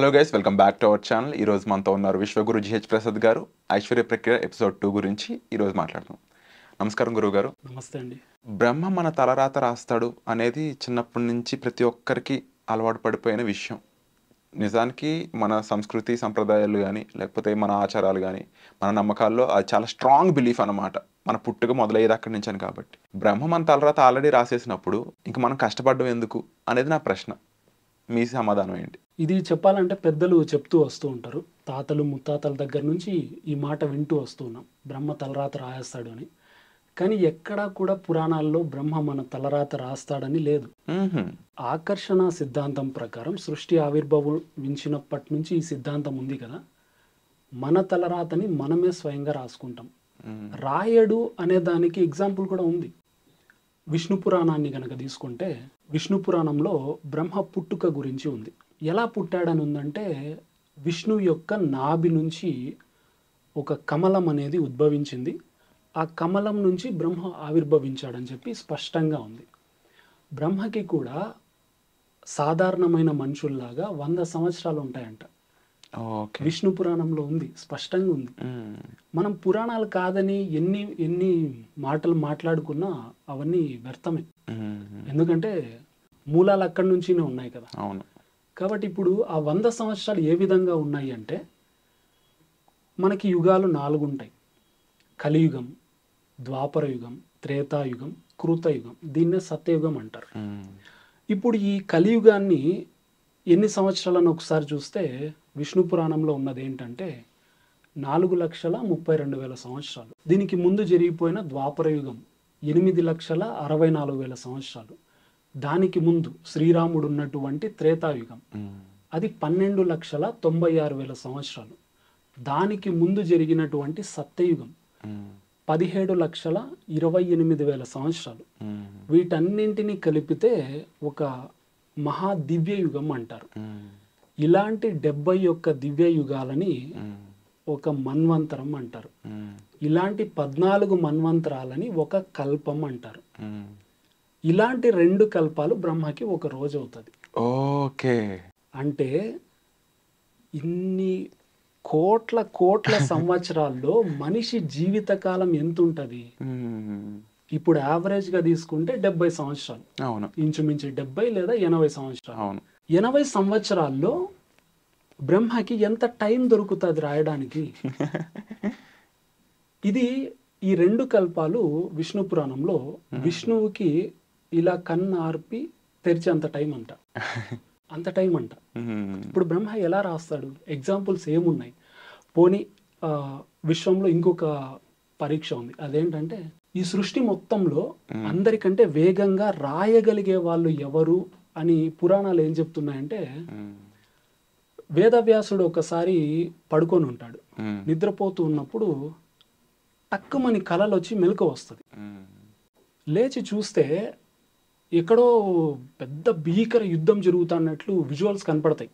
Hello guys, welcome back to our channel. ఈరోజు మనతో ఉన్నారు విశ్వగురు జిహెచ్ ప్రసాద్ గారు. ఐశ్వర్య ప్రక్రియ ఎపిసోడ్ 2 గురించి ఈరోజు మాట్లాడదాం. నమస్కారం గురువు గారు. నమస్తే అండి. బ్రహ్మ మన తలరాత రాస్తాడు అనేది చిన్నప్పటి నుంచి ప్రతి ఒక్కరికి అలవాటు పడిపోయిన విషయం. నిజానికి మన సంస్కృతి సంప్రదాయాలు కానీ లేకపోతే మన ఆచారాలు కానీ మన నమ్మకాల్లో అది చాలా స్ట్రాంగ్ బిలీఫ్ అన్నమాట. మన పుట్టుక మొదలయ్యేది అక్కడి నుంచి అని. కాబట్టి బ్రహ్మ మన తలరాత ఆల్రెడీ రాసేసినప్పుడు ఇంక మనం కష్టపడడం ఎందుకు అనేది నా ప్రశ్న. మీ సమాధానం ఏంటి? ఇది చెప్పాలంటే పెద్దలు చెప్తూ వస్తూ ఉంటారు. తాతలు ముత్తాతల దగ్గర నుంచి ఈ మాట వింటూ వస్తూ ఉన్నాం, బ్రహ్మ తలరాత రాస్తాడు అని. కానీ ఎక్కడా కూడా పురాణాల్లో బ్రహ్మ మన తలరాత రాస్తాడని లేదు. ఆకర్షణ సిద్ధాంతం ప్రకారం సృష్టి ఆవిర్భవించినప్పటి నుంచి ఈ సిద్ధాంతం ఉంది కదా, మన తలరాతని మనమే స్వయంగా రాసుకుంటాం. రాయడు అనే దానికి ఎగ్జాంపుల్ కూడా ఉంది. విష్ణు పురాణాన్ని కనుక తీసుకుంటే విష్ణు పురాణంలో బ్రహ్మ పుట్టుక గురించి ఉంది. ఎలా పుట్టాడని ఉందంటే, విష్ణు యొక్క నాభి నుంచి ఒక కమలం అనేది ఉద్భవించింది, ఆ కమలం నుంచి బ్రహ్మ ఆవిర్భవించాడని చెప్పి స్పష్టంగా ఉంది. బ్రహ్మకి కూడా సాధారణమైన మనుషుల్లాగా 100 సంవత్సరాలు ఉంటాయంట. విష్ణు పురాణంలో ఉంది, స్పష్టంగా ఉంది. మనం పురాణాలు కాదని ఎన్ని మాటలు మాట్లాడుకున్నా అవన్నీ వ్యర్థమే. ఎందుకంటే మూలాలు అక్కడి నుంచినే ఉన్నాయి కదా. అవును. కాబట్టి ఇప్పుడు ఆ 100 సంవత్సరాలు ఏ విధంగా ఉన్నాయి అంటే, మనకి యుగాలు 4 ఉంటాయి. కలియుగం, ద్వాపర యుగం, త్రేతాయుగం, కృతయుగం. దీన్నే సత్యయుగం అంటారు. ఇప్పుడు ఈ కలియుగాన్ని ఎన్ని సంవత్సరాలను ఒకసారి చూస్తే విష్ణు పురాణంలో ఉన్నది ఏంటంటే 4,32,000 సంవత్సరాలు. దీనికి ముందు జరిగిపోయిన ద్వాపర యుగం 8,64,000 సంవత్సరాలు. దానికి ముందు శ్రీరాముడు ఉన్నటువంటి త్రేతాయుగం అది 12,96,000 సంవత్సరాలు. దానికి ముందు జరిగినటువంటి సత్యయుగం 17,28,000 సంవత్సరాలు. వీటన్నింటినీ కలిపితే ఒక మహా దివ్య యుగం అంటారు. ఇలాంటి 71 దివ్య యుగాలని ఒక మన్వంతరం అంటారు. ఇలాంటి 14 మన్వంతరాలని ఒక కల్పం అంటారు. ఇలాంటి 2 కల్పాలు బ్రహ్మకి ఒక రోజు అవుతుంది. ఓకే. అంటే ఇన్ని కోట్ల సంవత్సరాల్లో మనిషి జీవితకాలం ఎంత ఉంటుంది? ఇప్పుడు యావరేజ్గా తీసుకుంటే 70 సంవత్సరాలు. అవును. ఇంచుమించు 70 లేదా 80 సంవత్సరాలు. అవును. 80 సంవత్సరాల్లో బ్రహ్మకి ఎంత టైం దొరుకుతుంది రాయడానికి? ఇది ఈ 2 కల్పాలు విష్ణు పురాణంలో విష్ణువుకి ఇలా కన్ను ఆర్పి తెరిచేంత టైం అంట. అంత టైం అంట. ఇప్పుడు బ్రహ్మ ఎలా రాస్తాడు? ఎగ్జాంపుల్స్ ఏమున్నాయి? పోనీ విశ్వంలో ఇంకొక పరీక్ష ఉంది. అదేంటంటే, ఈ సృష్టి మొత్తంలో అందరికంటే వేగంగా రాయగలిగే వాళ్ళు ఎవరు అని పురాణాలు ఏం చెప్తున్నాయంటే, వేదవ్యాసుడు ఒకసారి పడుకొని ఉంటాడు. నిద్రపోతూ ఉన్నప్పుడు టక్కుమని కలలో వచ్చి మెలకువ వస్తుంది. లేచి చూస్తే ఎక్కడో పెద్ద భీకర యుద్ధం జరుగుతున్నట్లు విజువల్స్ కనపడతాయి.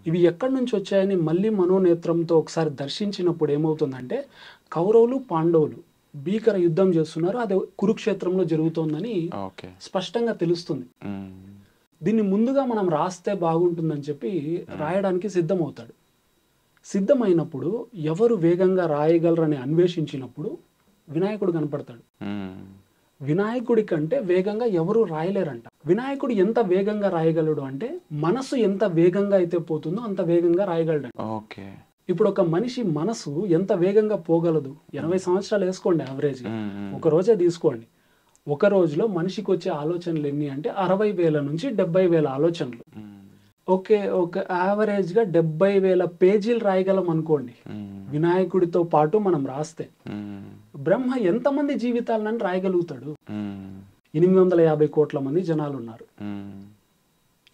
ఇవి ఎక్కడి నుంచి వచ్చాయని మళ్ళీ మనోనేత్రంతో ఒకసారి దర్శించినప్పుడు ఏమవుతుందంటే, కౌరవులు పాండవులు భీకర యుద్ధం చేస్తున్నారు, అది కురుక్షేత్రంలో జరుగుతోందని స్పష్టంగా తెలుస్తుంది. దీన్ని ముందుగా మనం రాస్తే బాగుంటుందని చెప్పి రాయడానికి సిద్ధమవుతాడు. సిద్ధమైనప్పుడు ఎవరు వేగంగా రాయగలరని అన్వేషించినప్పుడు వినాయకుడు కనపడతాడు. వినాయకుడి కంటే వేగంగా ఎవరు రాయలేరంట. వినాయకుడు ఎంత వేగంగా రాయగలడు అంటే, మనసు ఎంత వేగంగా అయితే పోతుందో అంత వేగంగా రాయగలడు. ఇప్పుడు ఒక మనిషి మనసు ఎంత వేగంగా పోగలదు? 80 సంవత్సరాలు వేసుకోండి యావరేజ్గా, ఒక రోజే తీసుకోండి. ఒక రోజులో మనిషికి వచ్చే ఆలోచనలు ఎన్ని అంటే 60,000 నుంచి 70,000 ఆలోచనలు. ఓకే, ఒక యావరేజ్గా 70,000 పేజీలు రాయగలం అనుకోండి వినాయకుడితో పాటు మనం రాస్తే. బ్రహ్మ ఎంతమంది జీవితాలను రాయగలుగుతాడు? 850 కోట్ల మంది జనాలు ఉన్నారు.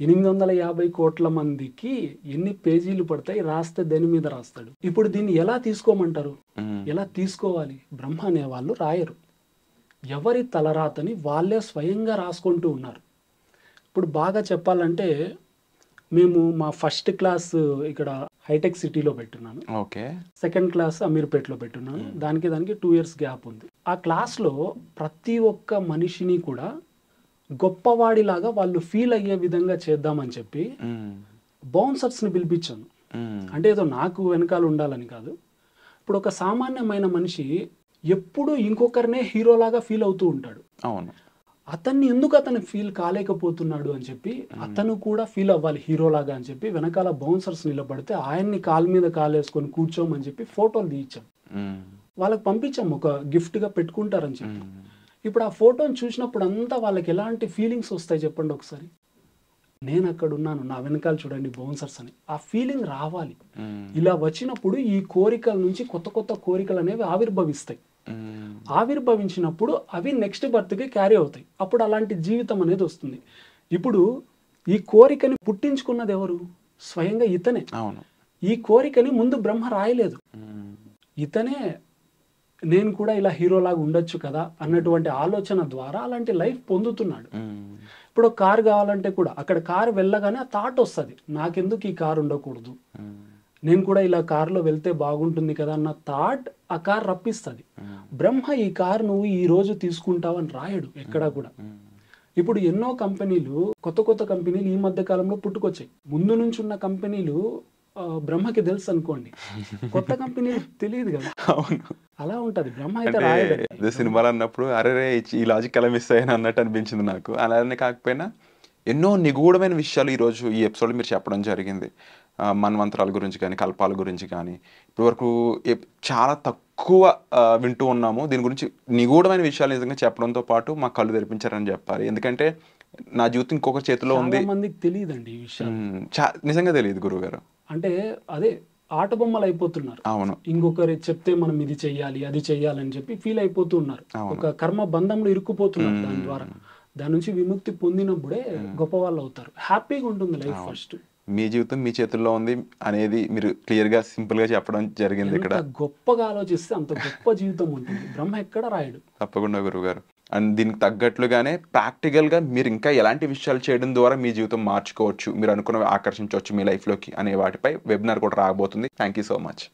850 కోట్ల మందికి ఎన్ని పేజీలు పడతాయి? రాస్తే దేని మీద రాస్తాడు? ఇప్పుడు దీన్ని ఎలా తీసుకోమంటారు? ఎలా తీసుకోవాలి? బ్రహ్మ అనే వాళ్ళు రాయరు. ఎవరి తలరాతని వాళ్ళే స్వయంగా రాసుకుంటూ ఉన్నారు. ఇప్పుడు బాగా చెప్పాలంటే, మేము మా ఫస్ట్ క్లాస్ ఇక్కడ హైటెక్ సిటీలో పెట్టున్నాను. సెకండ్ క్లాస్ అమీర్పేటలో పెట్టున్నాను. దానికి 2 years గ్యాప్ ఉంది. ఆ క్లాస్లో ప్రతి ఒక్క మనిషిని కూడా గొప్పవాడిలాగా వాళ్ళు ఫీల్ అయ్యే విధంగా చేద్దామని చెప్పి బౌన్సర్స్ని పిలిపించాను. అంటే ఏదో నాకు వెనకాల ఉండాలని కాదు. ఇప్పుడు ఒక సామాన్యమైన మనిషి ఎప్పుడూ ఇంకొకరినే హీరోలాగా ఫీల్ అవుతూ ఉంటాడు. అవును. అతన్ని ఎందుకు అతను ఫీల్ కాలేకపోతున్నాడు అని చెప్పి, అతను కూడా ఫీల్ అవ్వాలి హీరోలాగా అని చెప్పి వెనకాల బౌన్సర్స్ నిలబడితే ఆయన్ని కాలు మీద కాలేసుకొని కూర్చోమని చెప్పి ఫోటోలు తీయించాం. వాళ్ళకి పంపించాం, ఒక గిఫ్ట్గా పెట్టుకుంటారని చెప్పి. ఇప్పుడు ఆ ఫోటోని చూసినప్పుడు అంతా వాళ్ళకి ఎలాంటి ఫీలింగ్స్ వస్తాయి చెప్పండి ఒకసారి. నేను అక్కడ ఉన్నాను, నా వెనకాల చూడండి బౌన్సర్స్ అని, ఆ ఫీలింగ్ రావాలి. ఇలా వచ్చినప్పుడు ఈ కోరికల నుంచి కొత్త కొత్త కోరికలు అనేవి ఆవిర్భవిస్తాయి. ఆవిర్భవించినప్పుడు అవి నెక్స్ట్ బర్త్కి క్యారీ అవుతాయి. అప్పుడు అలాంటి జీవితం అనేది వస్తుంది. ఇప్పుడు ఈ కోరికని పుట్టించుకున్నది ఎవరు? స్వయంగా ఇతనే. అవును. ఈ కోరికని ముందు బ్రహ్మ రాయలేదు, ఇతనే నేను కూడా ఇలా హీరోలాగా ఉండొచ్చు కదా అన్నటువంటి ఆలోచన ద్వారా అలాంటి లైఫ్ పొందుతున్నాడు. ఇప్పుడు కారు కావాలంటే కూడా అక్కడ కారు వెళ్ళగానే ఆ థాట్ వస్తుంది, నాకెందుకు ఈ కారు ఉండకూడదు, నేను కూడా ఇలా కారులో వెళ్తే బాగుంటుంది కదా అన్న థాట్ ఆ కార్ రప్పిస్తుంది. బ్రహ్మ ఈ కారు నువ్వు ఈ రోజు తీసుకుంటావని రాయడు ఎక్కడా కూడా. ఇప్పుడు ఎన్నో కంపెనీలు, కొత్త కొత్త కంపెనీలు ఈ మధ్య కాలంలో పుట్టుకొచ్చాయి. ముందు నుంచి ఉన్న కంపెనీలు బ్రహ్మకి తెలుసు అనుకోండి, కొత్త కంపెనీలు తెలియదు కదా. అవును. అలా ఉంటది. బ్రహ్మ అయితే రాయడు. సినిమాలు అన్నప్పుడు అరే ఈ లాజిక్ ఎలా మిస్ అయ్యాను అన్నట్టు అనిపించింది నాకు. అలానే కాకపోయినా ఎన్నో నిగూఢమైన విషయాలు ఈరోజు ఈ ఎపిసోడ్లో మీరు చెప్పడం జరిగింది. మన్వంతరాల గురించి కానీ, కల్పాల గురించి కానీ ఇప్పటివరకు చాలా తక్కువ వింటూ ఉన్నాము. దీని గురించి నిగూఢమైన విషయాలు నిజంగా చెప్పడంతో పాటు మా కళ్ళు తెరిపించారని చెప్పాలి. ఎందుకంటే నా జీవితం ఇంకొక చేతిలో ఉంది. చాలా మందికి తెలియదండి ఈ విషయం. నిజంగా తెలియదు గురువు గారు. అంటే అదే ఆట బొమ్మలు అయిపోతున్నారు. అవును. ఇంకొకరు చెప్తే మనం ఇది చెయ్యాలి అది చెయ్యాలని చెప్పి ఫీల్ అయిపోతున్నారు. ఒక కర్మ బంధంలో ఇరుక్కుపోతున్నారు. దాని ద్వారా దాని నుంచి విముక్తి పొందినప్పుడే గొప్ప వాళ్ళు అవుతారు. హ్యాపీగా ఉంటుంది లైఫ్. ఫస్ట్ మీ జీవితం మీ చేతుల్లో ఉంది అనేది మీరు క్లియర్గా సింపుల్గా చెప్పడం జరిగింది. ఇక్కడ గొప్పగా ఆలోచిస్తే అంత గొప్ప జీవితం ఉంటుంది. బ్రహ్మ ఎక్కడ రాయడు. తప్పకుండా గురువు గారు. అండ్ దీనికి తగ్గట్లుగానే ప్రాక్టికల్గా మీరు ఇంకా ఎలాంటి విషయాలు చేయడం ద్వారా మీ జీవితం మార్చుకోవచ్చు, మీరు అనుకున్నవి ఆకర్షించవచ్చు మీ లైఫ్లోకి అనే వాటిపై వెబినార్ కూడా రాబోతుంది. Thank you so much.